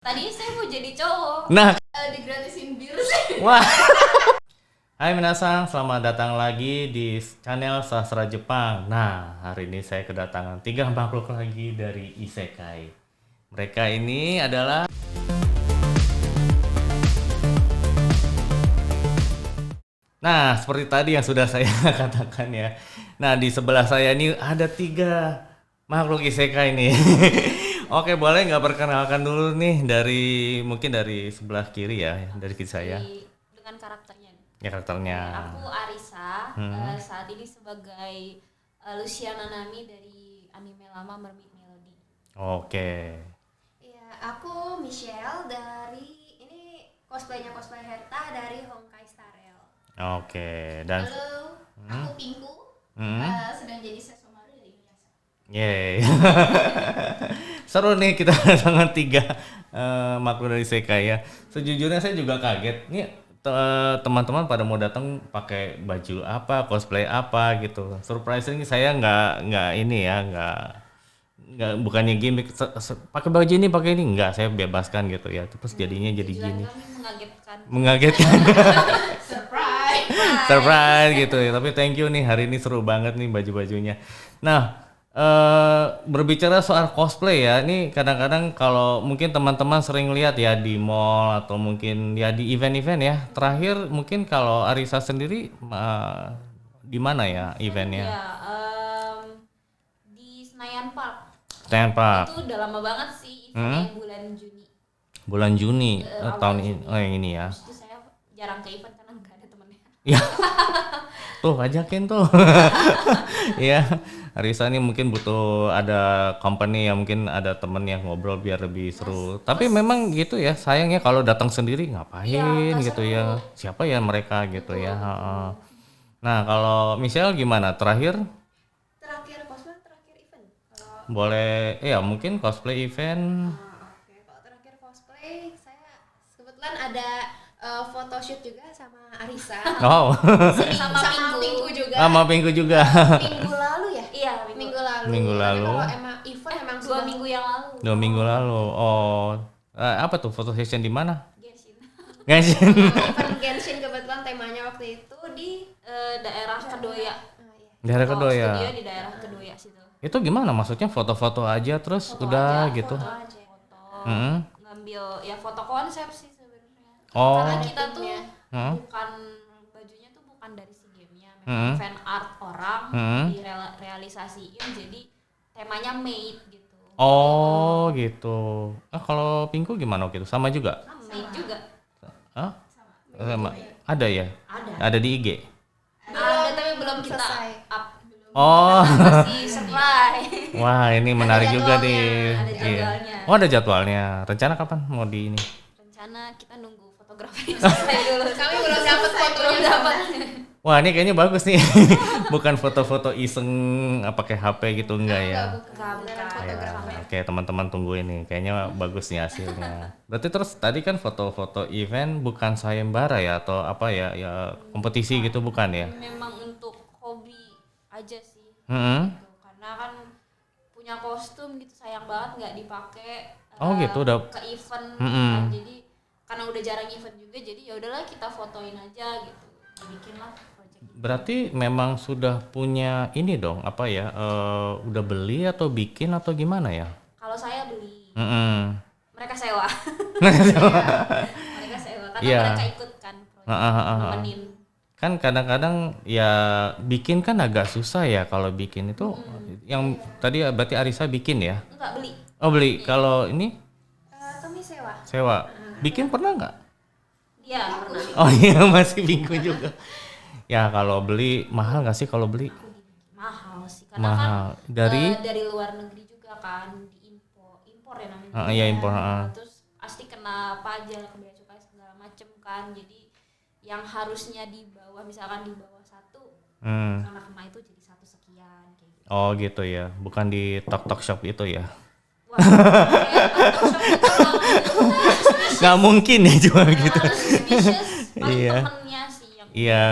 Tadi saya mau jadi cowok. Nah, Digratisin bir sih. wah. Hai minasang, selamat datang lagi di channel Sastra Jepang. Nah, hari ini saya kedatangan 3 makhluk lagi dari Isekai. Mereka ini adalah Nah, seperti tadi yang sudah saya katakan ya. Nah, di sebelah saya ini ada 3 makhluk Isekai nih. Oke, boleh nggak perkenalkan dulu nih mungkin dari sebelah kiri ya, dari kiri saya. Dengan karakternya. Ya, karakternya. Aku Arisa, saat ini sebagai Luciana Nami dari anime lama Mermaid Melody. Oke. Iya, aku Michelle dari ini cosplay Herta dari Honkai Star Rail. Oke, dan Halo, aku Pinku, sedang jadi Sesomaru dari Inuyasha. yeay. Seru nih kita kedatangan 3 makhluk dari Isekai ya. Sejujurnya saya juga kaget. Nih teman-teman pada mau datang pakai baju apa, cosplay apa gitu. Surprisingly saya nggak ini ya, nggak bukannya gimmick pakai baju ini pakai ini nggak, saya bebaskan gitu ya. Terus jadinya jadi Tujuan gini. kami mengagetkan. Mengagetkan. Surprise! Surprise gitu ya. Tapi thank you nih, hari ini seru banget nih baju-bajunya. Nah, berbicara soal cosplay ya, ini kadang-kadang kalau mungkin teman-teman sering lihat ya di mall atau mungkin ya di event-event ya. Terakhir mungkin kalau Arisa sendiri di mana ya eventnya? Ya, di Senayan Park. Senayan Park. Itu udah lama banget sih, eventnya bulan Juni. Bulan Juni Awal tahun ini, Juni. yang ini ya. Terus itu saya jarang ke event karena nggak ada temennya. Ya, tuh ajakin tuh. Ya, Arisa ini mungkin butuh ada company ya, mungkin ada temen yang ngobrol biar lebih seru. Tapi memang gitu ya, sayangnya kalau datang sendiri ngapain nggak gitu seru. ya. Siapa ya mereka gitu ya. Heeh. Nah, kalau Michelle gimana? Terakhir Terakhir event. Kalau boleh ya mungkin cosplay event. oke, kalau terakhir cosplay saya kebetulan ada photoshoot juga sama Arisa. Oh, Sama Pinku. Pinku juga. sama Minggu juga. Minggu lalu ya? Iya, Minggu lalu. Minggu Tapi lalu. kalau emang event emang 2 sudah minggu yang lalu. 2 minggu lalu. Oh, apa tuh foto session di mana? Genshin. Guys. event Genshin kebetulan temanya waktu itu di Daerah Kedoya. iya. Daerah kedua ya. Studio di daerah Kedoya situ. Itu gimana maksudnya foto-foto aja terus udah gitu? Foto aja. Foto. Mm. Ngambil ya foto konsep sih sebenarnya. Oh. Karena kita tuh Hmm. bukan bajunya tuh bukan dari si gamenya, Hmm. memang fan art orang Hmm. direalisasiin jadi temanya made gitu. Oh gitu. Kalau Pinku gimana gitu? Sama juga? Made juga. Hah? Sama. Ada ya? Ada. Ada di IG? Ada tapi belum kita selesai. up. Oh. Masih surprise. Wah, ini menarik juga jadwalnya, nih. ada Iya. jadwalnya. Oh, ada jadwalnya. Rencana kapan mau di ini? Rencana kita nunggu fotografernya selesai dulu. Kami belum dapat Belum fotonya. dapat. Wah, ini kayaknya bagus nih. Bukan foto-foto iseng pakai HP gitu enggak ya? Bukan. Ya, oke teman-teman tunggu ini, kayaknya bagus nih hasilnya. Berarti terus tadi kan foto-foto event bukan sayembara ya atau apa ya, ya kompetisi gitu bukan ya? Memang untuk hobi aja sih. Mm-mm. Gitu. Karena kan punya kostum gitu sayang banget nggak dipakai. Oh, gitu, udah. Ke event Mm-mm. kan. Jadi karena udah jarang event juga jadi ya udahlah kita fotoin aja gitu. Bikin lah project. Berarti memang sudah punya ini dong, apa ya? Udah beli atau bikin atau gimana ya? Kalau saya beli, Mm-mm. mereka sewa. Mereka sewa karena Iya. mereka ikut kan project. Nemenin. Kan kadang-kadang ya bikin kan agak susah ya kalau bikin itu. Yang tadi berarti Arisa bikin ya? Enggak beli. Oh beli. Kalau ini Kami sewa. sewa. Bikin pernah nggak? Dia pernah. Oh iya masih bingung juga. Ya kalau beli mahal nggak sih kalau beli? Mahal sih karena Mahal. kan Dari luar negeri juga kan impor ya namanya. iya, impor, Terus pasti kena pajak, bea cukai segala macem kan. Jadi yang harusnya di bawah misalkan di bawah 1 Hmm. karena kena itu jadi 1 sekian kayak gitu. Oh gitu ya. Bukan di Tok Shop itu ya. Wah, kayak Nggak mungkin ya jual gitu. suspicious paling Iya. temennya sih yang Iya,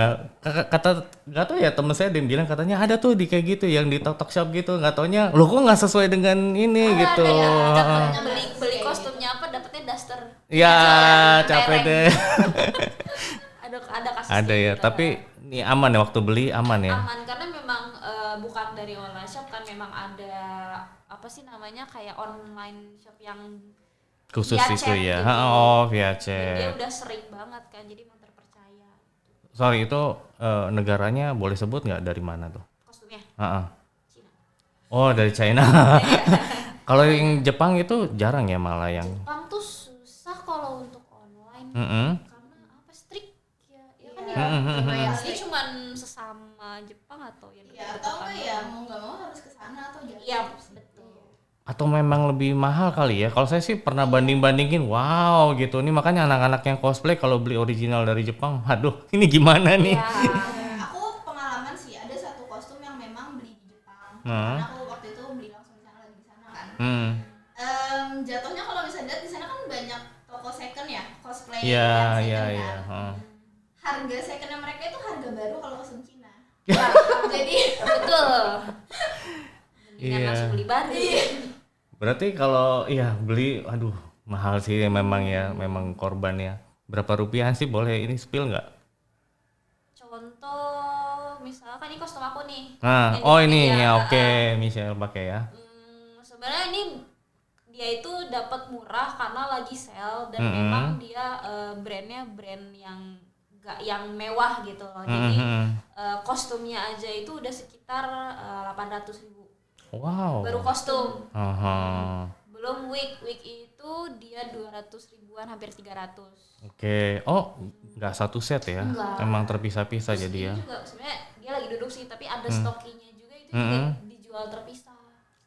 kata nggak tahu ya temen saya dia bilang katanya ada tuh di kayak gitu yang di Tok Shop gitu, nggak taunya lo kok nggak sesuai dengan ini gitu. ada beli kostumnya apa dapetnya dust poster. Ya, Jualan capek lereng. deh. Ada kasus Ada kayak ya, gitu. tapi ini aman ya waktu beli aman ya. Aman karena memang bukan dari online shop kan, memang ada apa sih namanya kayak online shop yang Khusus via itu chat ya. gitu. Oh, via Dan dia chat. udah sering banget kan, jadi emang terpercaya. Sorry itu negaranya boleh sebut nggak dari mana tuh? Kostumnya Heeh. Cina. Oh, dari China. Kalau yang Jepang itu jarang ya malah yang. Jepang tuh susah kalau untuk online Mm-mm. karena apa strict ya, ya kan Iya, ya. lumayan Ini strict. cuman sesama Jepang atau yang Ya atau enggak ya mau nggak mau harus ke sana atau jalan. Iya, betul. Atau memang lebih mahal kali ya. Kalau saya sih pernah banding-bandingin, wow gitu. Ini makanya anak-anak yang cosplay kalau beli original dari Jepang, aduh ini gimana nih? Ya, Aku pengalaman sih ada satu kostum yang memang beli di Jepang. Hmm. Karena aku waktu itu beli langsung di sana, lagi di sana kan. Hmm. Jatuhnya kalau misalnya lihat di sana kan banyak toko second ya, cosplay Iya, yang second iya, kan. iya. Heeh. Harga secondnya mereka itu harga baru kalau kostum Cina. wah, Jadi betul. Mendingan Iya. langsung beli baru. Berarti kalau iya beli, aduh mahal sih memang ya, memang korban ya. Berapa rupiah sih boleh ini spill nggak? Contoh misalkan ini kostum aku nih. Nah, Yang oh dipakai ini dia. ya oke, Michelle pakai ya. Sebenarnya ini dia itu dapat murah karena lagi sale dan Mm-mm. memang dia brandnya brand yang gak yang mewah gitu loh. Jadi Mhm. kostumnya aja itu udah sekitar 800.000 Wow. baru kostum. Aha. Belum wig itu dia 200 ribuan, hampir 300. Oke. Oh, nggak satu set ya? Enggak. Emang terpisah-pisah Terus jadi ya. ini juga sebenarnya dia lagi duduk sih, tapi ada stokinya juga itu juga Mm-mm. dijual terpisah.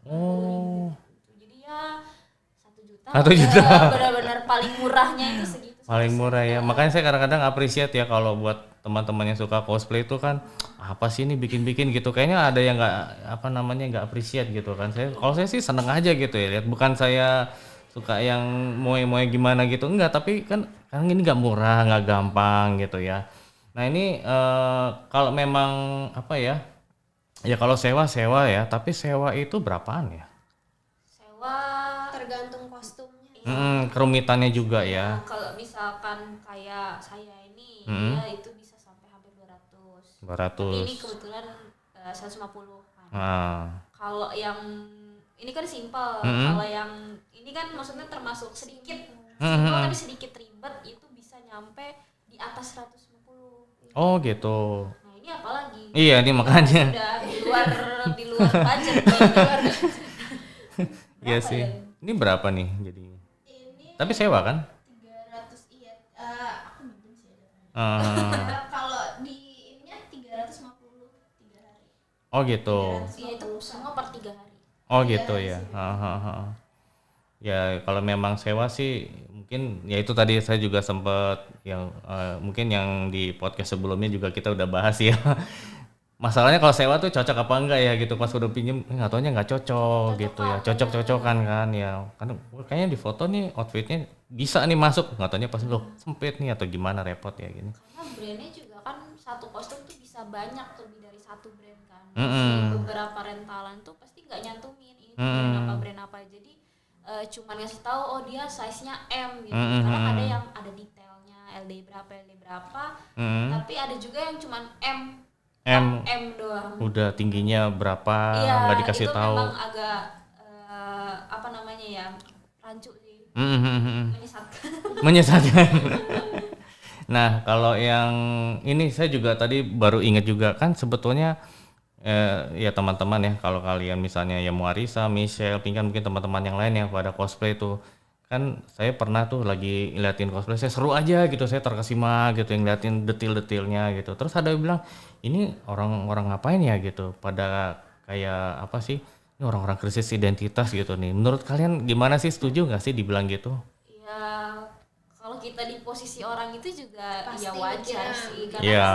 Oh. Jadi ya 1 juta. 1 juta. udah benar-benar paling murahnya itu segitu. Paling murah ya. Makanya saya kadang-kadang appreciate ya kalau buat teman-teman yang suka cosplay itu kan apa sih ini bikin-bikin gitu. Kayaknya ada yang nggak apa namanya nggak appreciate gitu kan. Kalau saya sih seneng aja gitu ya lihat. Bukan saya suka yang moe-moe gimana gitu. Enggak, tapi kan ini nggak murah, nggak gampang gitu ya. Nah ini kalau memang apa ya? Ya kalau sewa ya. Tapi sewa itu berapaan ya? Sewa tergantung kostumnya. Kerumitannya juga ya. kalau misalkan kayak saya ini Mm-mm. dia itu bisa sampai hampir 200. 200. Tapi ini kebetulan 150 kan. Nah. Kalau yang ini kan simpel. Mm-mm. Kalau yang ini kan maksudnya termasuk sedikit Mm-mm. simpel tapi sedikit ribet, itu bisa nyampe di atas 150. Oh gitu. Nah, ini apalagi? Iya, ini makanya. Udah di luar budget nih, di luar. Iya Berapa sih. ya? Ini berapa nih jadi? Ini Tapi sewa kan? 300 iya. Aku minjem sih ada. Kalau di ininya 350 3 hari. Oh gitu. Iya, itu semua per 3 hari. Oh gitu ya. Ya kalau memang sewa sih mungkin ya itu tadi saya juga sempet yang mungkin yang di podcast sebelumnya juga kita udah bahas ya. Masalahnya kalau sewa tuh cocok apa enggak ya gitu, pas udah pinjem nggak taunya nggak cocok gitu ya, cocok-cocokan kan ya, kan kayaknya di foto nih outfitnya bisa nih masuk, nggak taunya pas loh sempit nih atau gimana, repot ya gini. Karena brandnya juga kan satu kostum tuh bisa banyak, lebih dari satu brand kan. Mm-mm. Beberapa rentalan tuh pasti nggak nyantumin ini Mm-mm. brand apa. Jadi cuman ngasih tahu oh dia size-nya M gitu. Mm-mm. Karena ada yang ada detailnya LD berapa, Mm. tapi ada juga yang cuman M M doang. udah tingginya berapa Iya, nggak dikasih itu tahu. memang agak apa namanya ya, rancu sih, Mm. menyesatkan. Menyesatkan. Nah, kalau yang ini saya juga tadi baru ingat juga kan sebetulnya ya teman-teman ya, kalau kalian misalnya ya Muarisa, Michelle, Pinkan, mungkin teman-teman yang lain yang pada cosplay tuh kan saya pernah tuh lagi ngeliatin cosplay, saya seru aja gitu, saya terkesima gitu yang ngeliatin detail-detailnya gitu. Terus ada yang bilang ini orang-orang ngapain ya gitu, pada kayak apa sih, ini orang-orang krisis identitas gitu nih. Menurut kalian gimana sih, setuju nggak sih dibilang gitu? Ya kalau kita di posisi orang itu juga Pasti ya wajar ya. sih, karena Iya.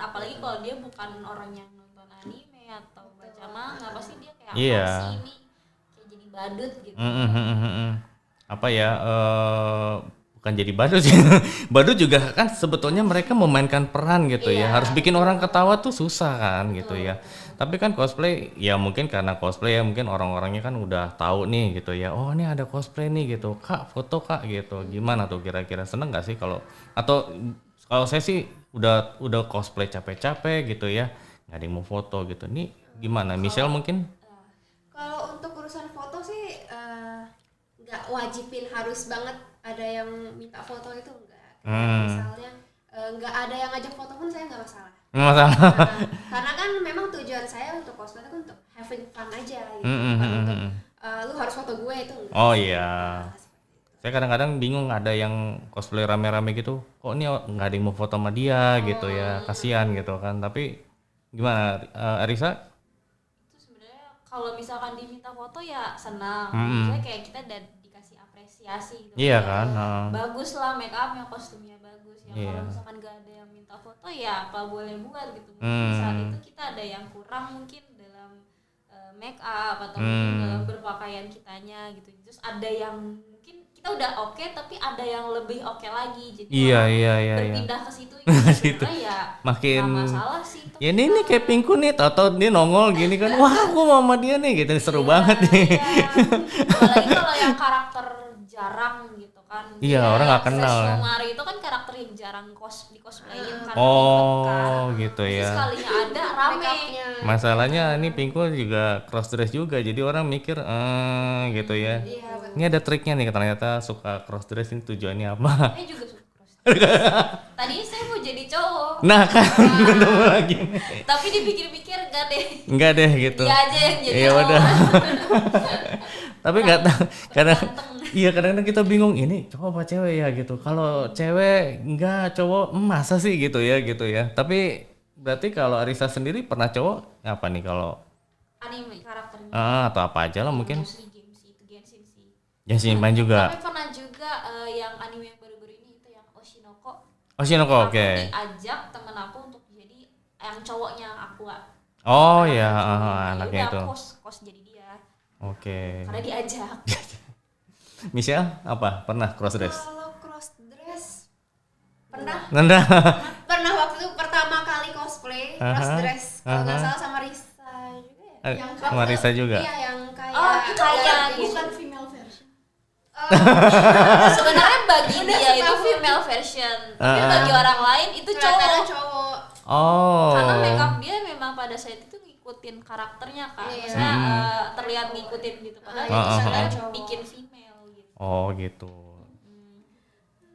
apalagi kalau dia bukan orang yang nonton anime atau baca manga, pasti dia kayak Iya. apa sih ini, kayak jadi badut gitu. Apa ya, bukan jadi badut sih. Badut juga kan sebetulnya mereka memainkan peran gitu ya, Iya. harus bikin orang ketawa tuh susah kan gitu ya. Tapi kan cosplay ya mungkin karena cosplay ya mungkin orang-orangnya kan udah tahu nih gitu ya. Oh, ini ada cosplay nih gitu. Kak, foto Kak gitu. Gimana tuh kira-kira seneng gak sih kalau atau kalau saya sih udah cosplay capek-capek gitu ya. Nggak ada yang mau foto gitu. Nih gimana? Michelle mungkin? Kalau untuk urusan foto sih nggak wajibin harus banget ada yang minta foto itu enggak. Misalnya nggak ada yang ngajak foto pun saya nggak masalah. Masalah. Karena kan memang tujuan saya untuk cosplay itu kan untuk having fun aja gitu. Bukan untuk lu harus foto gue itu enggak. Oh iya. Saya kadang-kadang bingung ada yang cosplay rame-rame gitu. Kok ini nggak ada yang mau foto sama dia gitu ya. Kasihan gitu kan. Tapi gimana Arisa? Itu sebenarnya kalau misalkan diminta foto ya senang. Misalnya kayak kita dikasih apresiasi gitu. Iya Ya, kan? bagus lah make upnya, kostumnya bagus. Yang Iya. kalau misalkan gak ada yang minta foto ya apa boleh buat gitu. Mungkin saat itu kita ada yang kurang mungkin dalam make up atau mungkin dalam berpakaian kitanya gitu. Terus ada yang mungkin kita udah oke tapi ada yang lebih oke lagi. Jadi Iya, orang iya, iya. berpindah ke situ ya sebenarnya ya Makin nggak masalah sih. Tapi ya ini kayak Pinku nih, tau dia nongol gini kan, wah aku mau sama dia nih gitu, seru banget nih. Iya. Apalagi kalau yang karakter jarang gitu kan. Iya, orang nggak kenal ya. Sesumari itu kan karakter yang jarang di cosplayin kan. Oh, ribet kan. gitu Terus ya. sekalinya ada rame. Makeupnya. Masalahnya ini Pinku juga cross dress juga, jadi orang mikir gitu ya. Iya, betul. Ini ada triknya nih, ternyata suka cross dress ini tujuannya apa? Saya juga suka cross. Tadinya saya mau jadi cowok. Nah kan, ketemu lagi. Tapi dipikir-pikir enggak deh. Enggak deh gitu. Dia aja yang jadi Iya cowok. udah. Tapi nggak tahu, kadang Ganteng. iya kadang-kadang kita bingung ini cowok apa cewek ya gitu. Kalau cewek enggak, cowok masa sih gitu ya gitu ya. Tapi berarti kalau Arisa sendiri pernah cowok apa nih kalau Anime karakternya. atau apa aja lah mungkin? Mostly games itu Genshin sih. Ya sih main juga. Tapi pernah juga yang anime yang baru-baru ini itu yang Oshinoko. Oh Shinoko, Aku oke. diajak temen aku untuk jadi yang cowoknya Aqua. Oh ya, Ya anaknya udah, itu. kos jadi dia. Oke. Karena diajak. Michelle apa? Pernah cross dress? Kalau cross dress pernah Nanda. pernah waktu itu pertama kali cosplay cross dress kalau nggak salah sama Risa juga ya. Yang Sama waktu- Risa juga? Iya yang kayak Oh, kayak bukan female version. Sebenarnya bagi Udah dia itu setahun. female version, tapi bagi orang lain itu ternyata cowok. cowok. Oh. Karena makeup dia memang pada saat itu ngikutin karakternya kan. Iya. Maksudnya terlihat ngikutin gitu. Padahal Iya, itu sebenarnya cowok. bikin female gitu. Oh gitu.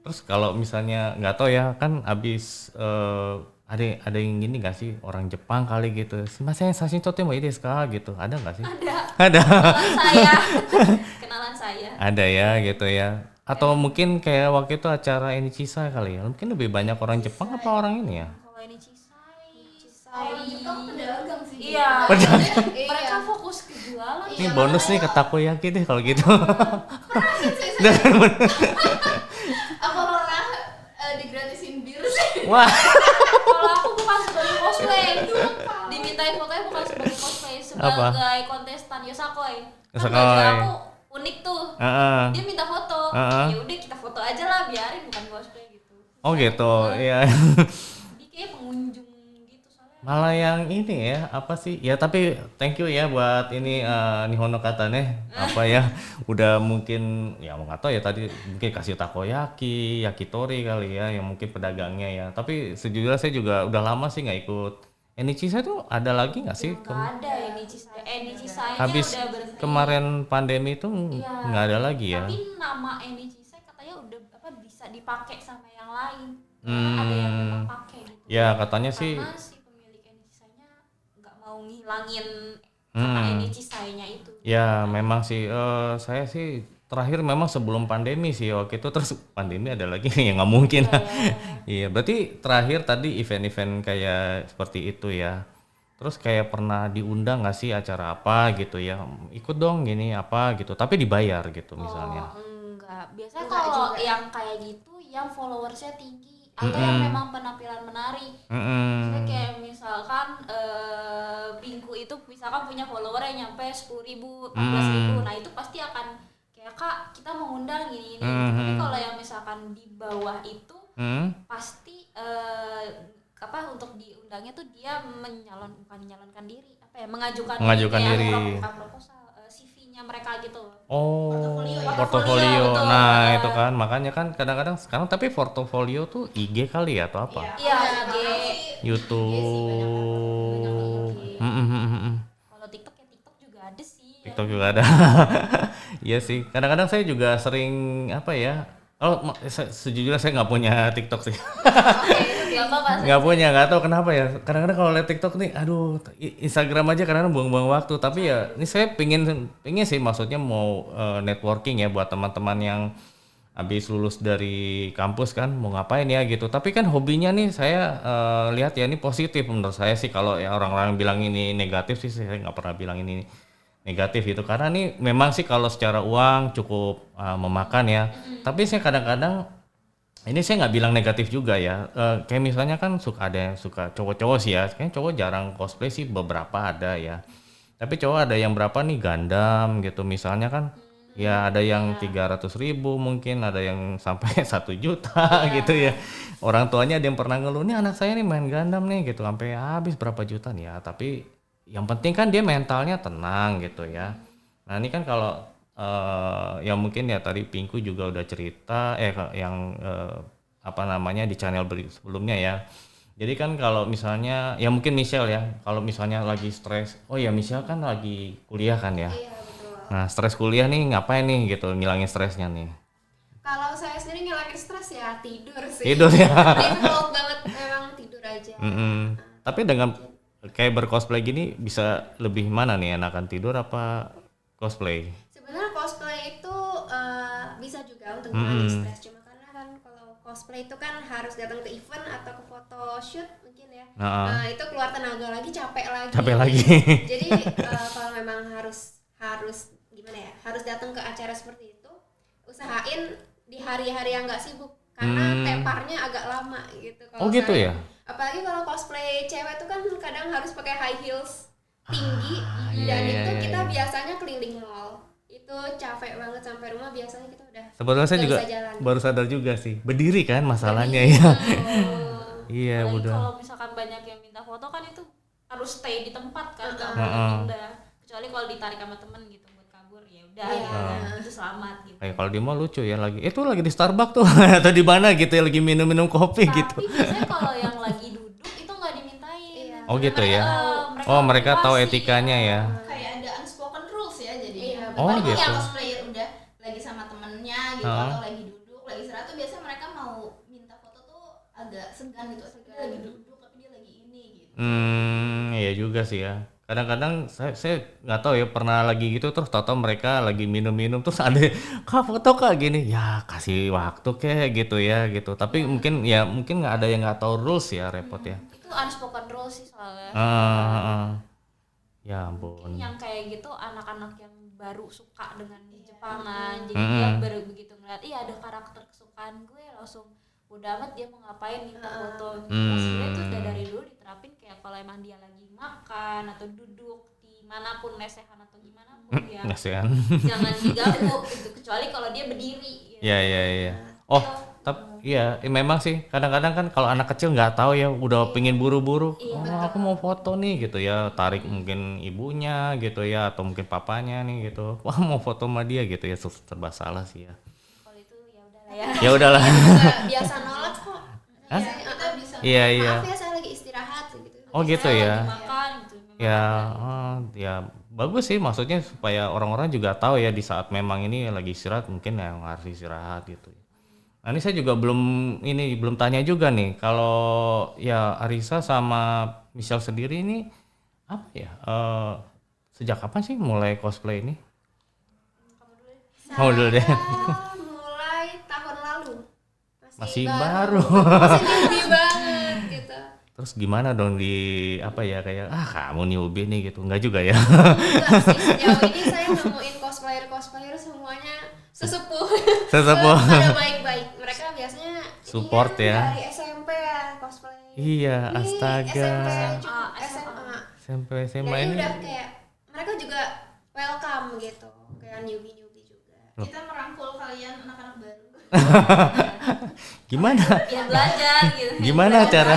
Terus kalau misalnya nggak tahu ya kan abis ada yang gini nggak sih orang Jepang kali gitu. Mas sasin tote mau ide gitu. Ada nggak sih? Ada. Kenalan saya. Kenalan saya. Ada ya gitu ya. Atau mungkin kayak waktu itu acara Enichisa kali ya. Mungkin lebih banyak orang Jepang apa orang ini ya? Kalau ini Cisai. Orang Jepang pedagang sih. Iya. Iya. Mereka fokus ke jualan. Ini bonus nih ke takoyaki deh kalau gitu. Aku pernah digratisin bir sih. Wah. Kalau aku bukan sebagai cosplay, dimintain fotonya bukan sebagai cosplay, sebagai kontestan Yosakoi. Kan Yosakoi. baju aku unik tuh. Heeh. Dia minta foto. Heeh. Ya udah kita foto aja lah, biarin bukan cosplay gitu. Oh gitu. Iya. Dia kayak pengunjung gitu soalnya. Malah yang ini ya, apa sih? Ya tapi thank you ya buat ini Nihono Katane apa ya? Udah mungkin ya nggak tahu ya tadi mungkin kasih takoyaki, yakitori kali ya yang mungkin pedagangnya ya. Tapi sejujurnya saya juga udah lama sih nggak ikut. Enichisa tuh ada lagi nggak sih? Nggak ada ini Cisai. Ini Cisai Habis udah berhenti. kemarin pandemi itu Iya. nggak ada lagi ya? Tapi nama ini Cisai katanya udah bisa dipakai sama yang lain. Ada yang memang pakai gitu. Ya katanya sih. Karena si pemilik Enichisa-nya nggak mau ngilangin Hmm. kata Enichisa-nya itu. Ya memang sih saya sih terakhir memang sebelum pandemi sih waktu itu, terus pandemi ada lagi ya nggak mungkin. Iya berarti terakhir tadi event-event kayak seperti itu ya. Terus kayak pernah diundang nggak sih acara apa gitu ya, ikut dong gini apa gitu tapi dibayar gitu misalnya. Oh, enggak. Biasanya Enggak kalau juga. yang kayak gitu yang followersnya tinggi atau yang memang penampilan menarik. Misalnya kayak misalkan Pinku itu misalkan punya follower yang nyampe 10.000, 14.000. Nah, itu pasti akan kayak Kak, kita mengundang ini. Tapi kalau yang misalkan di bawah itu pasti untuk diundangnya tuh dia bukan menyalonkan diri, Mengajukan kayak diri. bukan proposal, CV-nya mereka gitu. Oh, Portofolio, portofolio. betul. Nah, itu kan makanya kan kadang-kadang sekarang tapi portofolio tuh IG kali ya atau apa? Iya, IG. YouTube. Kalau TikTok juga ada sih. TikTok juga ada. Iya sih. Kadang-kadang saya juga sering apa ya? Sejujurnya saya nggak punya TikTok sih. Gak apa-apa. Nggak punya, nggak tahu kenapa ya. Kadang-kadang kalau lihat TikTok nih, aduh, Instagram aja kadang-kadang buang-buang waktu. Tapi ya, ini saya pingin sih, maksudnya mau networking ya buat teman-teman yang habis lulus dari kampus kan, mau ngapain ya gitu. Tapi kan hobinya nih saya lihat ya ini positif menurut saya sih. Kalau ya orang-orang bilang ini negatif sih, saya nggak pernah bilang ini negatif gitu. Karena nih memang sih kalau secara uang cukup memakan ya. Tapi saya kadang-kadang ini saya nggak bilang negatif juga ya. Kayak misalnya kan ada yang suka cowok-cowok sih ya. Kayaknya cowok jarang cosplay sih, beberapa ada ya. Tapi cowok ada yang berapa nih Gundam gitu misalnya kan. Ya ada yang 300.000 mungkin, ada yang sampai 1 juta gitu ya. Orang tuanya ada yang pernah ngeluh, nih anak saya nih main Gundam nih gitu sampai habis berapa juta nih ya. Tapi yang penting kan dia mentalnya tenang gitu ya. Nah ini kan kalau yang mungkin ya tadi Pinku juga udah cerita yang apa namanya di channel sebelumnya ya. Jadi kan kalau misalnya ya mungkin Michelle ya, kalau misalnya lagi stres, oh ya Michelle kan lagi kuliah kan ya. Iya, betul. Nah stres kuliah nih ngapain nih gitu ngilangin stresnya nih? Kalau saya sendiri ngilangin stres ya tidur sih. Tidur ya. Default banget memang tidur aja. Tapi dengan kayak bercosplay gini bisa lebih mana nih, enakan tidur apa cosplay? Sebenarnya cosplay itu bisa juga untuk ngilangin stres, cuma karena kan kalau cosplay itu kan harus datang ke event atau ke foto shoot mungkin ya. Nah, itu keluar tenaga lagi, capek lagi. Jadi kalau memang harus gimana ya? Harus datang ke acara seperti itu, usahain di hari-hari yang nggak sibuk karena temparnya agak lama gitu. Oh gitu ya? Apalagi kalau cosplay cewek itu kan kadang harus pakai high heels tinggi dan itu kita biasanya keliling mall. Itu capek banget, sampai rumah biasanya kita udah Sebetulnya saya nggak juga bisa jalan. baru sadar juga sih, berdiri kan masalahnya ya. Iya Apalagi udah. kalau misalkan banyak yang minta foto kan itu harus stay di tempat kan, nggak boleh pindah. Kecuali kalau ditarik sama temen gitu buat kabur ya udah itu selamat gitu. Kayak kalau di mall lucu ya lagi di Starbucks tuh atau di mana gitu ya lagi minum kopi gitu. Tapi biasanya kalau yang lagi duduk itu nggak dimintain. Iya. Oh gitu ya. Mereka tahu etikanya ya. Kayak ada unspoken rules ya jadi. Oh, Apalagi gitu. yang cosplayer udah lagi sama temennya gitu atau lagi duduk, lagi istirahat tuh biasanya mereka mau minta foto tuh agak segan gitu. Dia lagi duduk tapi dia lagi ini gitu. Iya juga sih ya. Kadang-kadang saya nggak tahu ya, pernah lagi gitu terus tahu mereka lagi minum-minum terus ada kak foto kak gini, ya kasih waktu kayak gitu ya gitu. Tapi mungkin nggak ada yang nggak tahu rules ya, repot ya. Itu unspoken rules sih soalnya. Ya ampun. Yang kayak gitu anak-anak yang baru suka dengan Jepangan, jadi dia baru begitu ngeliat, iya ada karakter kesukaan gue, langsung udah amat dia mau ngapain minta foto. Sebenarnya itu udah dari dulu diterapin kayak kalau emang dia lagi makan atau duduk di manapun lesehan atau gimana pun ya Lesehan. jangan diganggu gitu, kecuali kalau dia berdiri gitu. Iya. Oh, tapi memang sih kadang-kadang kan kalau anak kecil nggak tahu ya udah pingin buru-buru. Aku mau foto nih gitu ya, tarik mungkin ibunya gitu ya atau mungkin papanya nih gitu. Wah, mau foto sama dia gitu ya, serba salah sih ya. Kalau itu ya udahlah ya. Ya udahlah. biasa nolak kok. Hah? Kita bisa Iya. maaf ya saya lagi istirahat gitu. Oh gitu ya. Makan gitu. Ya bagus sih, maksudnya supaya orang-orang juga tahu ya di saat memang ini lagi istirahat mungkin ya harus istirahat gitu. Nah ini saya juga belum tanya juga nih, kalau ya Arisa sama Michelle sendiri ini apa ya, sejak kapan sih mulai cosplay ini? Kamu dulu deh. Mulai tahun lalu. Masih baru. Masih newbie banget gitu. Terus gimana dong kayak kamu newbie nih gitu, enggak juga ya? Enggak sih, sejauh ini saya nemuin cosplayer semuanya sesepuh. Pada baik-baik. Mereka biasanya Support ini ya. Dari SMP ya cosplay. Iya, Ini astaga. SMA. SMP SMA Dan ini ini. udah kayak mereka juga welcome gitu, kayak newbie juga. Kita merangkul kalian anak-anak baru. Gimana? Biar belajar gitu. Gimana cara?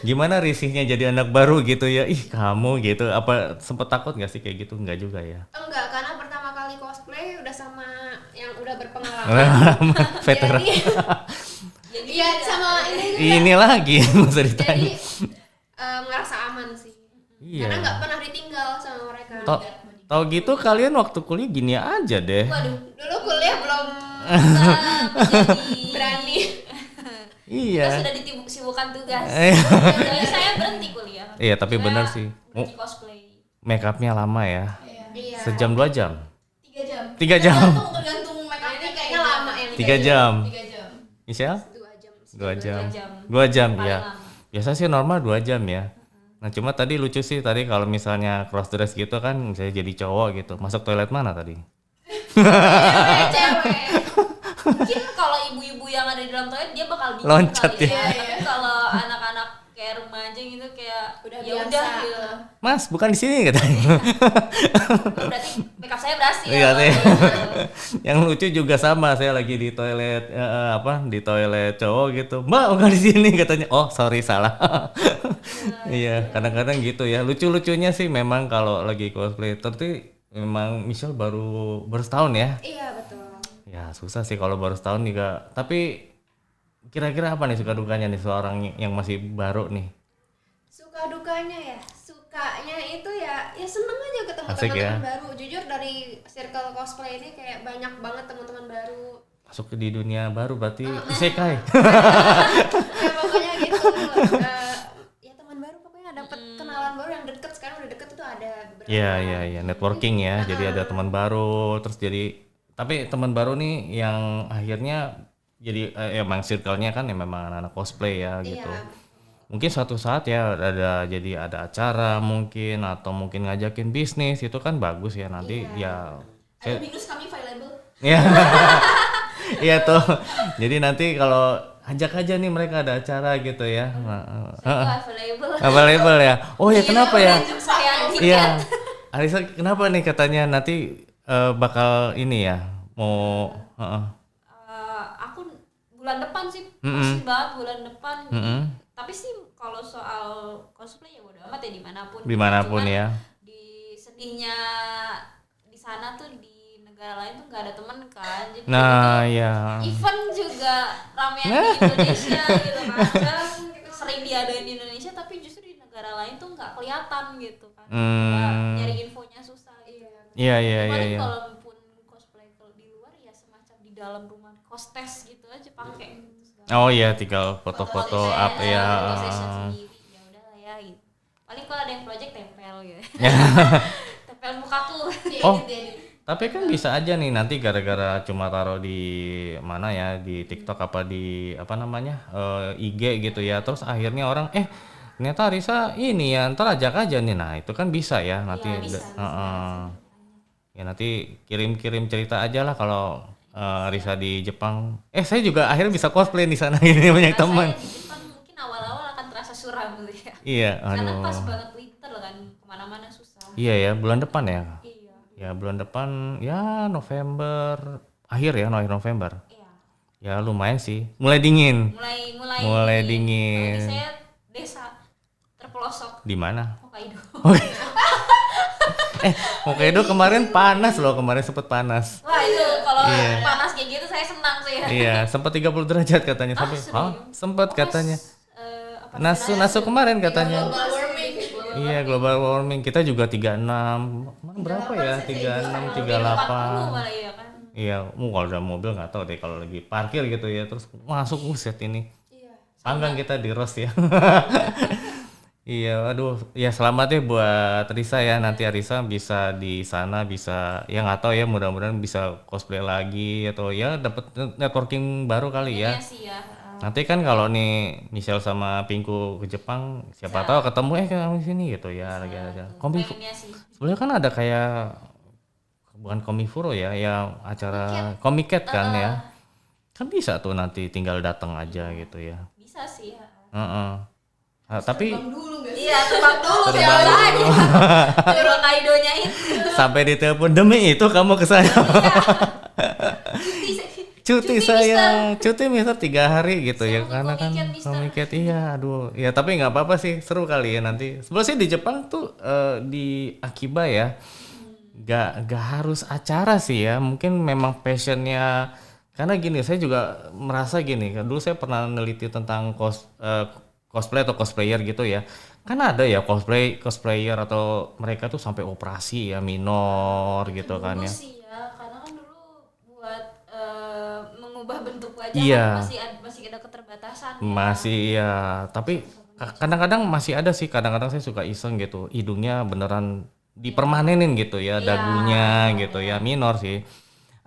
Gimana risihnya jadi anak baru gitu ya? Ih kamu gitu. Apa sempet takut nggak sih kayak gitu? Nggak juga ya? Enggak, karena pertama kali cosplay udah sama yang udah berpengalaman. Veteran. Jadi ya sama ini Ini lagi masa ditanya. jadi ngerasa aman sih. Iya. Karena nggak pernah ditinggal sama mereka. Tahu gitu kalian waktu kuliah gini aja deh. Waduh, Dulu kuliah belum berani. Iya. sudah disibukkan tugas. Eh. Jadi saya berhenti kuliah. Iya, tapi Saya bener sih. berhenti cosplay. Make upnya lama ya. Iya. Sejam 2 jam. 3 jam. 3 jam. Tergantung make Nah, up ini kayaknya lama yang 3 jam. 3 jam. Michelle? 2 jam. 2 jam. 2 jam. 2 jam Paling ya. lama. Biasa sih normal 2 jam ya. Nah, cuma tadi lucu sih tadi kalau misalnya cross dress gitu kan misalnya jadi cowok gitu. Masuk toilet mana tadi? Cewek. Mungkin kalau ibu-ibu yang ada di dalam toilet dia bakal bingung Loncat kali ya. Tapi kalau anak-anak kayak remaja gitu kayak Udah ya biasa. udah gitu. Mas, bukan di sini katanya. Berarti makeup saya berhasil. Iya sih. Gitu. Yang lucu juga sama, saya lagi di toilet di toilet cowok gitu. Mbak, bukan di sini katanya. Oh, sorry salah. Iya, kadang-kadang gitu ya. Lucu-lucunya sih memang kalau lagi cosplay. Tapi memang Michelle baru setahun ya. Iya, betul. Ya, susah sih kalau baru setahun juga. Tapi kira-kira apa nih suka dukanya nih seorang yang masih baru nih? Suka dukanya ya. Sukanya itu ya seneng aja ketemu Asik ya. teman-teman baru. Jujur dari circle cosplay ini kayak banyak banget teman-teman baru. Masuk di dunia baru berarti isekai. Ya pokoknya gitu. Ya teman baru pokoknya dapat kenalan baru yang deket, sekarang udah deket itu ada beberapa. Iya, networking ya. Jadi ada teman baru, terus jadi tapi teman baru nih yang akhirnya jadi emang circle-nya kan ya memang anak-anak cosplay ya gitu. Iya. Mungkin suatu saat ya ada acara mungkin atau mungkin ngajakin bisnis itu kan bagus ya nanti ya. Ada binus kami available. Iya. Iya tuh. Jadi nanti kalau ajak aja nih mereka ada acara gitu ya. Saya available. Available ya. Oh ya kenapa ya? Unjuk saya Iya. Arisa kenapa nih katanya nanti bakal ini ya mau aku bulan depan sih masih banget bulan depan. Tapi sih kalau soal cosplay ya bodo amat ya dimanapun. dimanapun Cuman ya. Di sedihnya di sana tuh di negara lain tuh nggak ada temen kan. Jadi Nah itu ya. event juga ramean di Indonesia gitu kan. Kadang sering diadain di Indonesia tapi justru di negara lain tuh nggak kelihatan gitu kan. Nyari infonya susah gitu. Iya. Paling kalau pun cosplay kalau di luar ya semacam di dalam rumah kostes gitu aja pakai gitu. Oh iya tinggal foto-foto up ya. Foto session sendiri ya udah lah ya gitu. Paling kalau ada yang project tempel gitu. Tempel mukaku. Oh. Tapi kan bisa aja nih nanti gara-gara cuma taruh di mana ya di TikTok apa di apa namanya IG gitu ya. Terus akhirnya orang ternyata Risa ini ya ntar ajak aja nih. Nah itu kan bisa ya nanti. Iya, bisa. Ya nanti kirim-kirim cerita aja lah kalau Risa di Jepang. Saya juga akhirnya bisa cosplay di sana ini banyak teman. Rasanya di Jepang mungkin awal-awal akan terasa suram gitu ya. Iya, Karena aduh. pas banget winter kan kemana-mana susah. Iya ya, bulan depan ya. Iya. Ya bulan depan ya November akhir ya, November. Iya. Ya lumayan sih. Mulai dingin. Mulai dingin. Tapi saya desa terpelosok Di mana? Hokkaido. Hokkaido kemarin panas loh, kemarin sempet panas. Wah itu kalau Iya. panas kayak gitu saya senang sih ya. Iya, sempat 30 derajat katanya sampai. serius? Sempat katanya. Apa Nasu katanya. Global warming. Iya, global warming. Kita juga 36. Kemarin berapa ya? 36, 38. 40 malah ya kan. Iya, kalau ada mobil nggak tahu deh kalau lagi parkir gitu ya, terus masuk buset ini. Iya. Panggang kita di roast ya. Iya, aduh, ya selamat ya buat Risa ya. Nanti Arisa bisa di sana bisa ya nggak tahu ya, mudah-mudahan bisa cosplay lagi atau ya dapat networking baru kali ya. Iya sih ya. Nanti kan kalau nih Michelle sama Pinku ke Jepang, siapa tahu ketemu kamu di sini gitu ya lagi ada. Pengennya sih. Sebenarnya kan ada kayak bukan Komifuro ya, yang acara Comiket kan ya. Kan bisa tuh nanti tinggal datang aja gitu ya. Bisa sih ya. Tapi Iya terbang dulu Terbang biasa dulu. aja. Di Hokkaido-nya itu. sampai ditelepon demi itu kamu ke sana. cuti saya, cuti Mister 3 hari gitu Saya ya, mau karena kan komiket, Mister. komiket, iya, aduh, ya tapi nggak apa-apa sih, seru kali ya nanti. Sebenarnya sih di Jepang tuh di Akiba ya, nggak harus acara sih ya, mungkin memang passionnya, karena gini, saya juga merasa gini, kan dulu saya pernah neliti tentang cosplay atau cosplayer gitu ya, kan ada ya cosplayer atau mereka tuh sampai operasi ya minor gitu kan Dulu ya. sih ya, karena kan dulu buat mengubah bentuk wajah Iya. kan masih ada keterbatasan ya. Masih ya, tapi kadang-kadang masih ada sih, kadang-kadang saya suka iseng gitu, hidungnya beneran dipermanenin gitu ya, dagunya gitu ya, minor sih.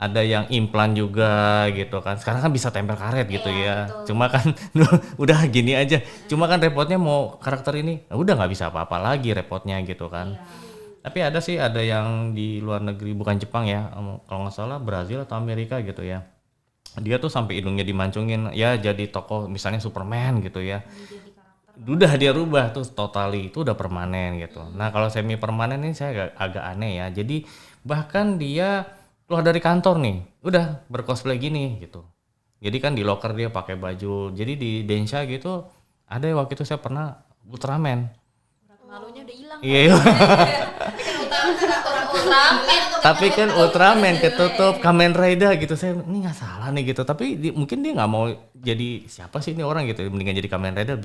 Ada yang implan juga gitu kan. Sekarang kan bisa tempel karet gitu ya. betul. Cuma kan udah gini aja. Cuma kan repotnya mau karakter ini, udah nggak bisa apa-apa lagi repotnya gitu kan. Tapi ada sih, ada yang di luar negeri, bukan Jepang ya, kalau nggak salah Brazil atau Amerika gitu ya. Dia tuh sampai hidungnya dimancungin ya, jadi tokoh misalnya Superman gitu ya. Udah dia rubah tuh totally, itu udah permanen gitu. Nah kalau semi permanen ini saya agak aneh ya. Jadi bahkan dia keluar dari kantor nih, udah bercosplay gini gitu. Jadi kan di locker dia pakai baju. Jadi di Densha gitu ada waktu itu saya pernah Ultraman. Malunya udah hilang. Iya. Ultraman. Tapi kan Ultraman ketutup, Kamen Rider gitu, saya ini nggak salah nih gitu, tapi mungkin dia nggak mau jadi siapa sih ini orang gitu, mendingan jadi Kamen Rider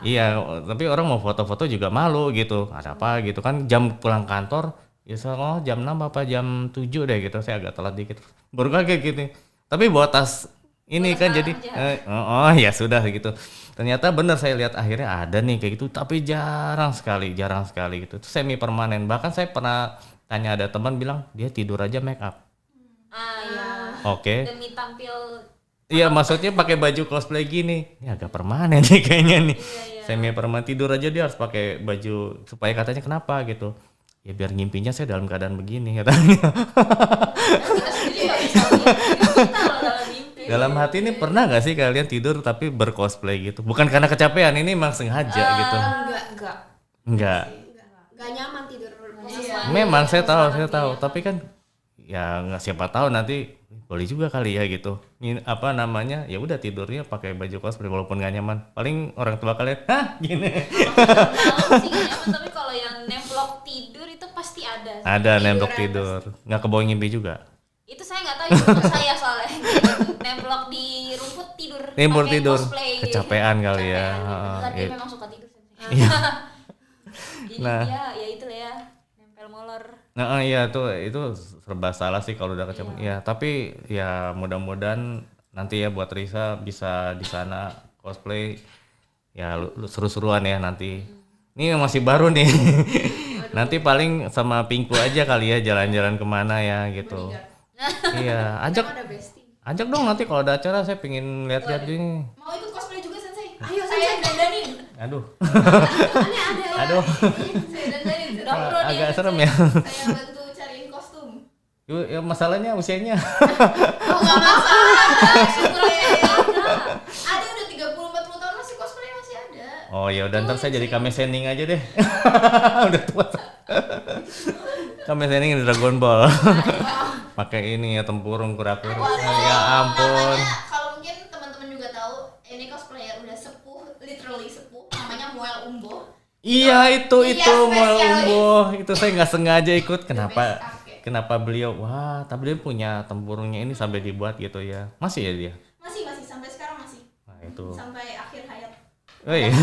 iya, tapi orang mau foto-foto juga malu gitu, ada apa gitu kan, jam pulang kantor ya jam 6 apa jam 7 deh gitu, saya agak telat dikit baru kaget gitu, tapi bawa tas ini kan jadi ya sudah gitu. Ternyata benar saya lihat akhirnya ada nih kayak gitu, tapi jarang sekali gitu. Itu semi permanen. Bahkan saya pernah tanya, ada teman bilang dia tidur aja make up. Iya. Oke. Demi tampil. Iya, maksudnya pakai baju cosplay gini. Ini agak permanen nih kayaknya nih. Semi permanen, tidur aja dia harus pakai baju, supaya katanya kenapa gitu. Ya biar ngimpinya saya dalam keadaan begini katanya. Kita sendiri nggak bisa lihat kita loh dalam mimpi. Dalam hati ini pernah gak sih kalian tidur tapi bercosplay gitu? Bukan karena kecapean, ini emang sengaja gitu. Enggak. Nggak nyaman tidur posisi Memang saya tahu, tapi kan ya nggak, siapa tahu nanti boleh juga kali ya gitu. Apa namanya? Ya udah tidurnya pakai baju cosplay walaupun gak nyaman. Paling orang tua kalian, hah gini. Malam sih nggak nyaman, tapi kalau yang nemplok tidur itu pasti ada. Ada nemplok tidur. Nggak kebawa ngimpi juga. Itu saya nggak tahu, itu teman saya soalnya. Nemplok di rumput tidur. Timbul pakai tidur. cosplay. Kecapean kali ya. Kebetulan dia Iya. memang suka tidur. Iya. Jadi Nah. ya itu lah ya, nempel molor. Nah, iya itu serba salah sih kalau udah kecapean. Ya, tapi ya mudah-mudahan nanti ya buat Risa bisa di sana cosplay ya seru-seruan ya nanti. Ini masih baru nih. Nanti paling sama Pinku aja kali ya jalan-jalan kemana ya gitu. Iya, ajak dong nanti kalau ada acara, saya pengen lihat-lihat ini. Mau ikut cosplay juga Sensei? Ayo, Saya dandanin. Aduh. ada Aduh. Saya dandanin. Agak serem ya. Saya bantu cariin kostum. Ya, masalahnya usianya. Oh nggak masalah. Ada udah 30-40 tahun masih cosplay masih ada. Oh ya udah, ntar saya jadi Kame Senning aja deh. Udah tua. Kame Senning di Dragon Ball. Pakai ini ya, tempurung kura-kura. Ya ampun. Namanya, kalau mungkin teman-teman juga tahu, ini cosplayer udah sepuh, literally sepuh. Namanya Muel Umbo. Iya itu Muel spesialis. Umbo. Itu saya nggak sengaja ikut. Kenapa? Oke. Kenapa beliau? Wah, tapi dia punya tempurungnya ini sampai dibuat gitu ya. Masih ya dia? Masih sampai sekarang masih. Nah itu. Sampai akhir hayat. Oh iya.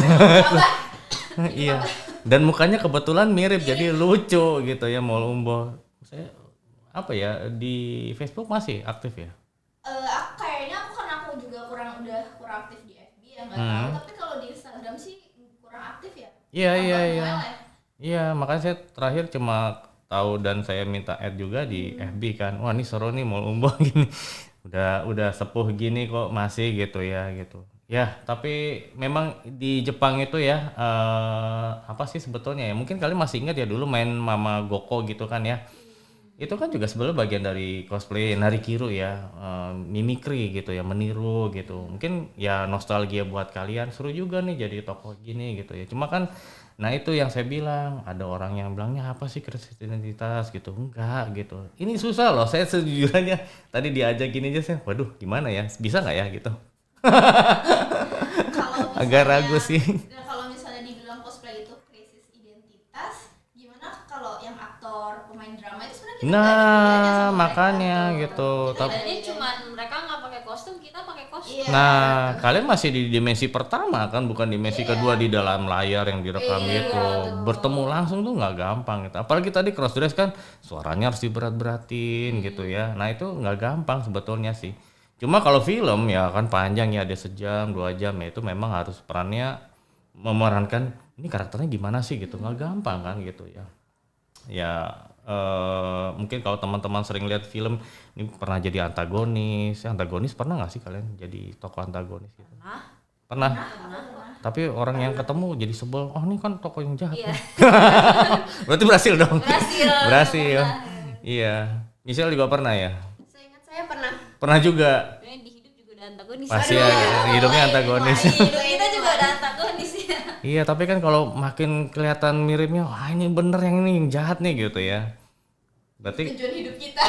Iya. Dan mukanya kebetulan mirip, jadi lucu gitu ya Muel Umbo. Saya apa ya, di Facebook masih aktif ya? Kayaknya aku juga kurang aktif di FB ya nggak tahu. Tapi kalau di Instagram sih kurang aktif ya. Iya. Muel ya? Iya, makanya saya terakhir cuma tahu dan saya minta add juga di FB kan. Wah, ini seru nih Muel Umbo gini. Udah sepuh gini kok masih gitu ya gitu. Ya, tapi memang di Jepang itu ya apa sih sebetulnya ya? Mungkin kalian masih ingat ya dulu main Mama Goko gitu kan ya. Itu kan juga sebenarnya bagian dari cosplay Narikiru ya, mimikri gitu ya, meniru gitu. Mungkin ya nostalgia buat kalian, seru juga nih jadi tokoh gini gitu ya. Cuma kan, nah itu yang saya bilang, ada orang yang bilangnya apa sih krisis identitas gitu, enggak gitu. Ini susah loh, saya sejujurnya tadi diajak gini aja saya, waduh gimana ya, bisa nggak ya gitu. Kalau Agak misalnya- ragu sih. Nah, kalau misalnya dibilang cosplay itu krisis identitas, gimana kalau yang aktor, pemain drama itu sebenarnya kita nggak ada bedanya Nah sama makanya mereka. gitu. Tapi Bedanya cuman mereka nggak pakai kostum, kita pakai kostum. Iya. nah, kalian masih di dimensi pertama kan, bukan dimensi kedua di dalam layar yang direkam gitu. Bertemu langsung tuh nggak gampang gitu. Apalagi tadi cross dress kan suaranya harus diberat-beratin gitu ya. Nah, itu nggak gampang sebetulnya sih. Cuma kalau film ya kan panjang ya, ada sejam, 2 jam ya, itu memang harus perannya memerankan ini karakternya gimana sih gitu. Nggak gampang kan gitu ya. Ya mungkin kalau teman-teman sering lihat film ini pernah jadi antagonis pernah nggak sih kalian jadi tokoh antagonis gitu? Pernah. Tapi orang yang ketemu jadi sebel, oh ini kan tokoh yang jahat Iya. nih. Berarti berhasil dong. Berhasil. Iya, Michelle juga pernah ya, Seingat saya pernah juga Sebenarnya di hidup juga udah antagonis. pasti ya hidupnya antagonis. Hidup kita juga ada antagonis ya. Iya, tapi kan kalau makin kelihatan miripnya, wah ini bener yang ini yang jahat nih gitu ya. Berarti Tujuan hidup kita.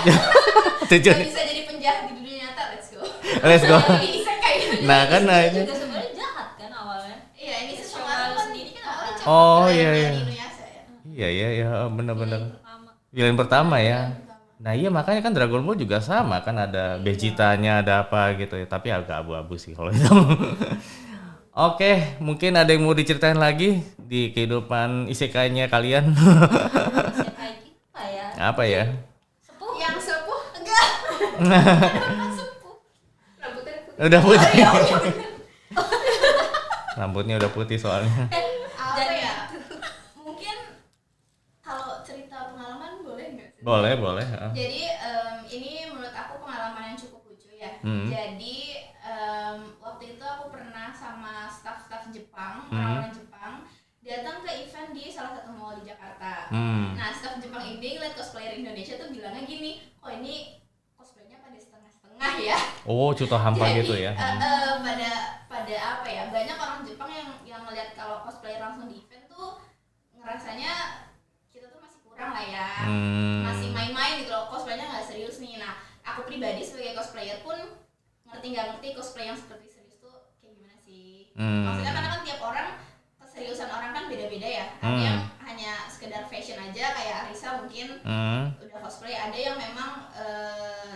tujuan. Nggak bisa jadi penjahat di dunia nyata, let's go. Let's go. Di isekai. Nah kan, nah Itu itu. juga sebenarnya jahat kan awalnya. Iya, ini Show sesuatu kan sendiri kan awalnya awalnya cakep. Oh, Keren iya, ya iya. di Inuyasha ya. Iya, bener-bener. Pertama. Villain pertama ya. Nah iya makanya kan Dragon Ball juga sama kan, ada Vegeta-nya, ada apa gitu ya. Tapi agak abu-abu sih kalau itu. Oke, mungkin ada yang mau diceritain lagi di kehidupan isekai-nya kalian? Bisa kayak gitu ya. Apa ya? Sepuh. Yang sepuh enggak. Sepuh. rambutnya Udah putih. Iya, Rambutnya udah putih soalnya. Apa ya? Mungkin kalau cerita pengalaman boleh nggak sih? Boleh. Jadi ini menurut aku pengalaman yang cukup lucu ya. Hmm. Jadi waktu itu aku pernah sama staff Jepang, orang Jepang, datang ke event di salah satu mall di Jakarta. Nah, staff Jepang ini lihat cosplayer Indonesia tuh bilangnya gini, kok ini cosplaynya pada setengah-setengah ya. Oh, cuto hampa Jadi, gitu ya. pada apa ya? Banyak orang Jepang yang ngelihat kalau cosplayer langsung di event tuh ngerasanya kita tuh masih kurang lah ya. Masih main-main gitu loh, cosplaynya nggak serius nih. Nah, aku pribadi sebagai cosplayer pun nggak ngerti cosplay yang seperti serius tuh kayak gimana sih. Maksudnya karena kan tiap orang, keseriusan orang kan beda-beda ya. Ada yang hanya sekedar fashion aja kayak Arisa mungkin udah cosplay, ada yang memang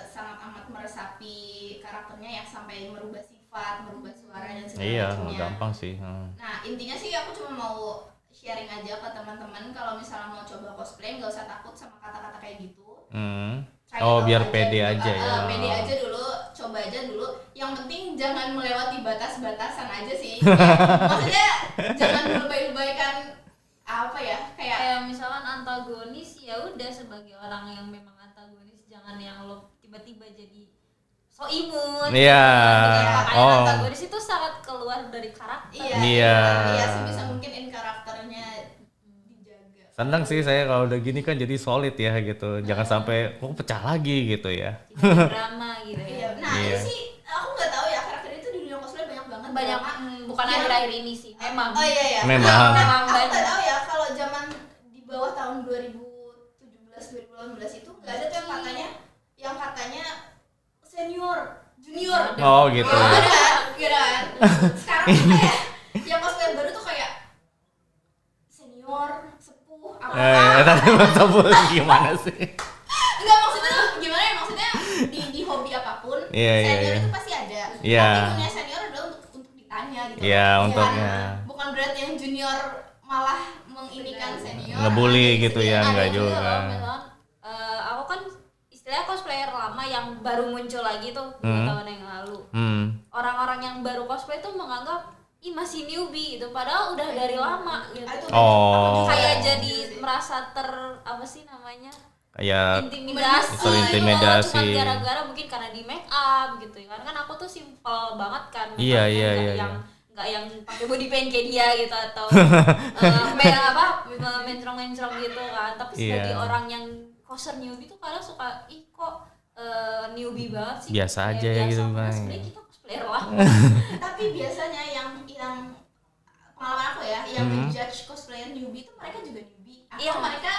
sangat amat meresapi karakternya yang sampai merubah sifat, merubah suara dan segala Iya, macamnya. nggak gampang sih. Nah, intinya sih aku cuma mau sharing aja ke teman-teman kalau misalnya mau coba cosplay nggak usah takut sama kata-kata kayak gitu. Try Oh, it out biar pede dulu. aja ya. Pede aja dulu, coba aja dulu. Yang penting jangan melewati batas-batasan aja sih. Maksudnya jangan lebay-lebaykan apa ya, kayak Kayak misalkan antagonis ya udah sebagai orang yang memang antagonis, jangan yang lo tiba-tiba jadi so imut. Iya. Makanya Oh. antagonis itu sangat keluar dari karakter. Iya. Iya sih, bisa mungkin in karakternya dijaga. Senang sih saya kalau udah gini kan jadi solid ya gitu. Jangan sampai kok pecah lagi gitu ya. Tidak drama gitu Iya, ya. nah Iya. ini sih aku nggak tahu ya, karakter itu di dunia cosplay banyak banget. Banyak bukan Yang- akhir-akhir ini sih. Memang. Oh iya ya. Memang. Memang Aku nggak banyak. tahu ya kalau zaman di bawah tahun 2017 2018 itu nggak ada tuh yang katanya senior, junior. Oh gitu. Nggak ada, gitu kan. Sekarang tuh kayak yang cosplayer baru tuh kayak senior, sepuh, apa. Tadi mantap gimana sih? Enggak, maksudnya tuh gimana ya, maksudnya di hobi apapun Iya, iya, senior iya. itu pasti ada. Iya. Tapi dunia senior adalah untuk ditanya gitu. Iya, Bukan- untuknya. Bukan berarti yang junior malah menginikan senior. Ngebully Ada gitu sih, ya, ada enggak Ada juga. loh, misalkan, aku kan istilahnya cosplayer lama yang baru muncul lagi tuh 2 tahun yang lalu. Orang-orang yang baru cosplay tuh menganggap ih masih newbie gitu, padahal udah dari lama gitu. Itu Oh. Kayak jadi merasa apa sih namanya? Kayak Intimidasi. Terintimidasi. Cuma gara-gara mungkin karena di make up gitu ya. Kan aku tuh simple banget kan. Iya, makeup-nya, iya, nggak iya, yang iya. nggak yang pakai body paint kayak dia gitu atau mencrong-mencrong gitu kan. Tapi Iya. sebagai orang yang coser newbie tuh kadang suka kok newbie banget sih. Biasa aja ya gitu kan. kan. Sebenarnya kita cosplayer lah. Tapi biasanya yang pengalaman aku ya, yang menjudge cosplayer newbie itu mereka juga newbie. Atau mereka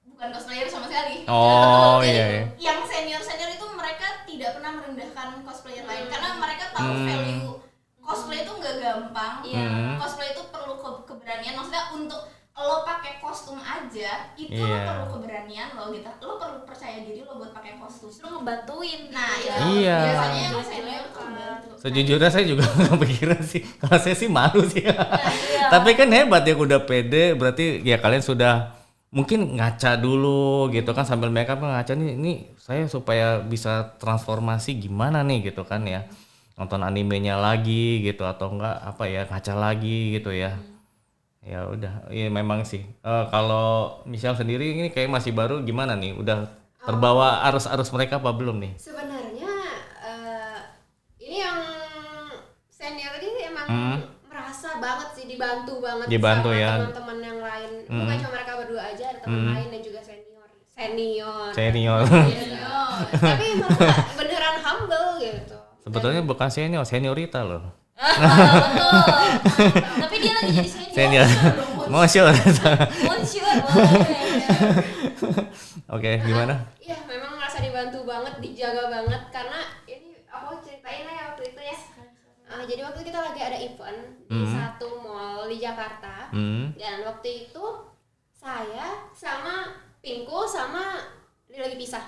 bukan cosplayer sama sekali. Oh Jadi, iya. yang senior itu mereka tidak pernah merendahkan cosplayer lain karena mereka tahu value cosplay itu nggak gampang. Cosplay itu perlu keberanian. Maksudnya untuk lo pakai kostum aja itu lo perlu keberanian lo gitu. Lo perlu percaya diri lo buat pakai kostum. Justru ngebantuin. Nah, gitu itu Iya. biasanya yang senior tuh membantu. Sejujurnya saya juga kepikiran sih. Kalau saya sih malu sih. Tapi kan hebat ya udah pede, berarti ya kalian sudah mungkin ngaca dulu gitu kan sambil makeup ngaca ini saya supaya bisa transformasi gimana nih gitu kan ya. Nonton animenya lagi gitu atau enggak apa ya ngaca lagi gitu ya. Ya udah, ya memang sih. Kalau Michelle sendiri ini kayak masih baru gimana nih? Udah terbawa arus-arus mereka apa belum nih? Sebenarnya ini yang senior ini emang merasa banget sih dibantu banget Dibantu sama ya. teman-teman yang lain. Bukan cuma mereka berdua aja, ada teman lain dan juga senior. Senior. Tapi mereka beneran humble gitu. Sebetulnya bukan senior, seniorita loh. Betul. Tapi dia lagi jadi Senior. Monsieur. Monsieur. Oke, gimana? Iya, memang merasa dibantu banget, dijaga banget karena ini aku ceritain lah ya waktu itu ya. Jadi waktu itu kita lagi ada event di satu mall di Jakarta. Dan waktu itu saya sama Pinku sama dia lagi pisah.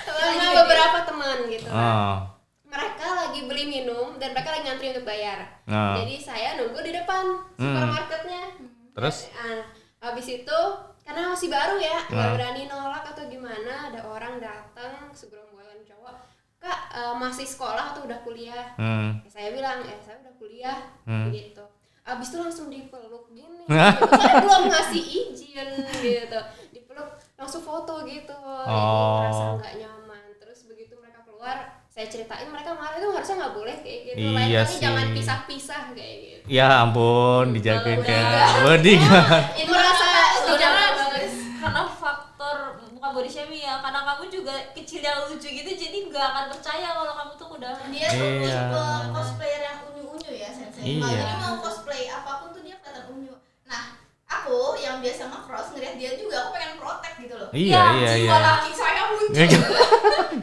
Sama beberapa teman gitu kan. Mereka lagi beli minum dan mereka lagi ngantri untuk bayar. Jadi saya nunggu di depan supermarketnya. Terus? Habis itu karena masih baru ya, nggak berani nolak atau gimana. Ada orang datang segerombolan cowok, Kak masih sekolah atau udah kuliah? Saya bilang, saya udah kuliah gitu. Abis itu langsung dipeluk gini, gitu. Saya belum ngasih izin gitu, dipeluk langsung foto gitu. Jadi merasa nggak nyaman. Terus begitu mereka keluar, saya ceritain mereka marah itu harusnya nggak boleh kayak gitu. Lain kali jangan pisah-pisah kayak gitu. Ya ampun, dijagain kayak bodyguard. Itu rasa Sebenarnya karena faktor bukan body shaming ya, karena kamu juga kecil yang lucu gitu, jadi nggak akan percaya kalau kamu tuh udah Dia tuh tipe cosplayer yang unyu-unyu ya sensei. Jadi mau cosplay apapun tuh dia kelihatan unyu. Nah, aku yang biasa nge-cross ngeliat dia juga, aku pengen protect gitu loh. Iya. Jiwa laki saya muncul.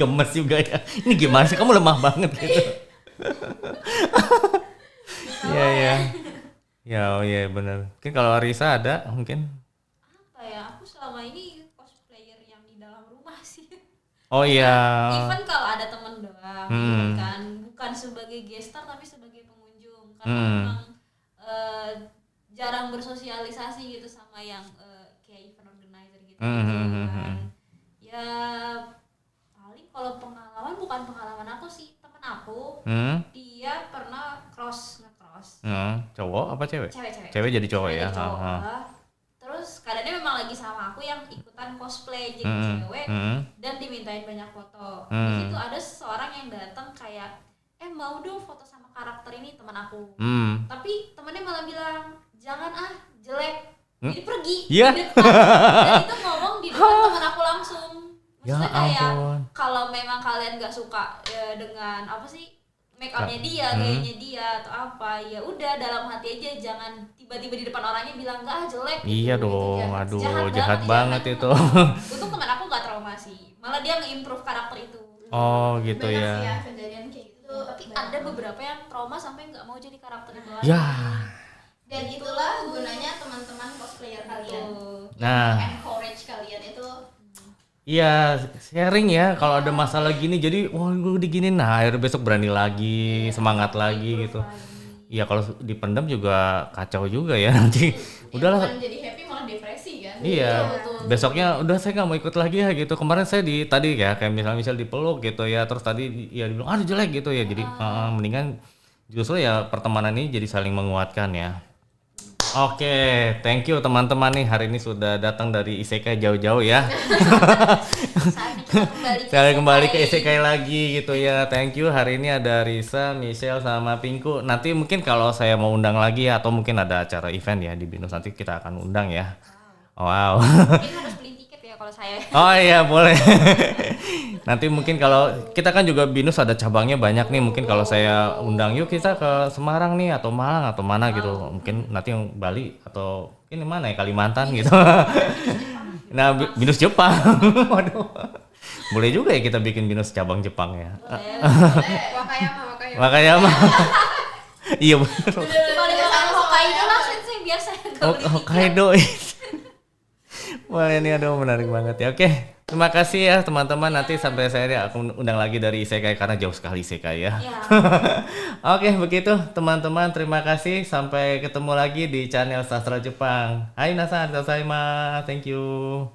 Gemes juga ya. Ini gimana sih? Kamu lemah banget gitu. Iya. Ya, oh iya benar. Mungkin kalau Arisa ada mungkin. apa ya? Aku selama ini cosplayer yang di dalam rumah sih. Oh iya. Even kalau ada temen doang, gitu kan, bukan sebagai guest star tapi sebagai pengunjung, karena memang jarang bersosialisasi gitu sama yang kayak event organizer gitu, kan. Ya paling kalau pengalaman bukan pengalaman aku sih, temen aku dia pernah nge-cross. Cowok apa cewek? Cewek. Cewek jadi cowok ya. Terus keadaannya memang lagi sama aku yang ikutan cosplay jadi cewek dan dimintain banyak foto. Di situ ada seseorang yang datang kayak mau dong foto sama karakter ini, teman aku. Tapi temannya malah bilang jangan jelek. Jadi pergi. Iya. Di depan. Dan itu ngomong di depan teman aku langsung. Maksudnya kayak kalau memang kalian gak suka dengan apa sih make upnya dia, gayanya dia atau apa, ya udah dalam hati aja, jangan tiba-tiba di depan orangnya bilang enggak jelek. Iya gitu. dong, Itu aduh jahat banget itu. Untung teman aku nggak trauma sih, malah dia nge-improve karakter itu. Oh gitu Banyak ya. sih ya kejadian kayak gitu. Tapi ada beberapa yang trauma sampai nggak mau jadi karakter itu lagi. Ya. Dan itulah gunanya teman-teman cosplayer kalian. Nah. Encourage kalian itu. Iya, sharing ya kalau ada masalah gini, jadi wah gue diginin, nah akhirnya besok berani lagi, semangat lagi gitu. Iya kalau dipendam juga kacau juga ya nanti. Udahlah. Bukan jadi happy malah depresi kan. Iya. Besoknya udah saya nggak mau ikut lagi ya gitu. Kemarin saya tadi ya kayak misal dipeluk gitu ya, terus tadi ya dibilang aduh jelek gitu ya. Jadi mendingan justru ya pertemanan ini jadi saling menguatkan ya. Oke, thank you teman-teman nih, hari ini sudah datang dari Isekai jauh-jauh ya. Saya kembali ke Isekai lagi gitu ya. Thank you, hari ini ada Risa, Michelle sama Pinku. Nanti mungkin kalau saya mau undang lagi atau mungkin ada acara event ya di Binus nanti kita akan undang ya. Wow. Mungkin harus beli tiket ya. saya. Oh iya boleh. Nanti mungkin kalau kita kan juga BINUS ada cabangnya banyak nih, mungkin kalau saya undang yuk kita ke Semarang nih atau Malang atau mana gitu, mungkin nanti yang Bali atau ini mana ya Kalimantan gitu. Nah BINUS Jepang, waduh, boleh juga ya kita bikin BINUS cabang Jepang ya. Wakayama. Iya benar. Balik ke Hokkaido lah sih biar saya Hokkaido. Wah ini aduh menarik banget ya. Oke, terima kasih ya teman-teman. Nanti sampai saya aku undang lagi dari Isekai karena jauh sekali Isekai ya. Oke, begitu teman-teman. Terima kasih. Sampai ketemu lagi di channel Sastra Jepang. Hai Nasa, thank you.